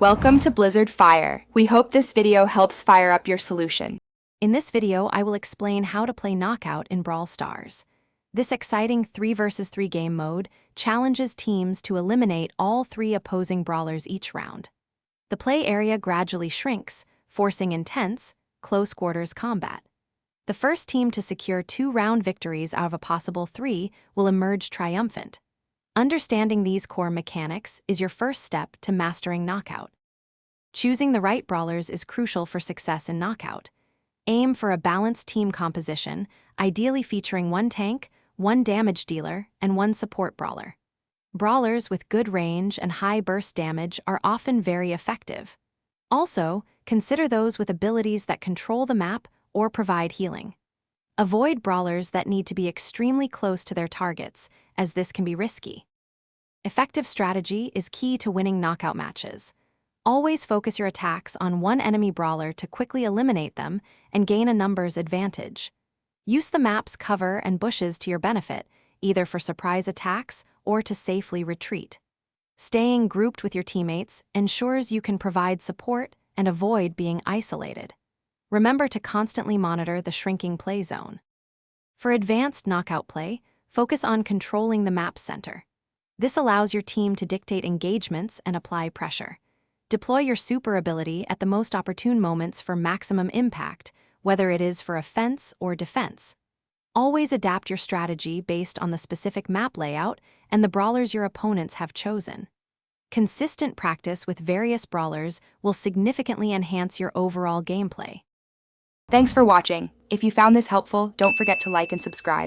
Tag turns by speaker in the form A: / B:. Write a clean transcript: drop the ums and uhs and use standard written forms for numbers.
A: Welcome to Blizzard Fire. We hope this video helps fire up your solution.
B: In this video, I will explain how to play Knockout in Brawl Stars. This exciting 3 vs 3 game mode challenges teams to eliminate all 3 opposing brawlers each round. The play area gradually shrinks, forcing intense, close-quarters combat. The first team to secure 2-round victories out of a possible 3 will emerge triumphant. Understanding these core mechanics is your first step to mastering Knockout. Choosing the right brawlers is crucial for success in Knockout. Aim for a balanced team composition, ideally featuring 1 tank, 1 damage dealer, and 1 support brawler. Brawlers with good range and high burst damage are often very effective. Also, consider those with abilities that control the map or provide healing. Avoid brawlers that need to be extremely close to their targets, as this can be risky. Effective strategy is key to winning knockout matches. Always focus your attacks on 1 enemy brawler to quickly eliminate them and gain a numbers advantage. Use the map's cover and bushes to your benefit, either for surprise attacks or to safely retreat. Staying grouped with your teammates ensures you can provide support and avoid being isolated. Remember to constantly monitor the shrinking play zone. For advanced knockout play, focus on controlling the map's center. This allows your team to dictate engagements and apply pressure. Deploy your super ability at the most opportune moments for maximum impact, whether it is for offense or defense. Always adapt your strategy based on the specific map layout and the brawlers your opponents have chosen. Consistent practice with various brawlers will significantly enhance your overall gameplay.
A: Thanks for watching. If you found this helpful, don't forget to like and subscribe.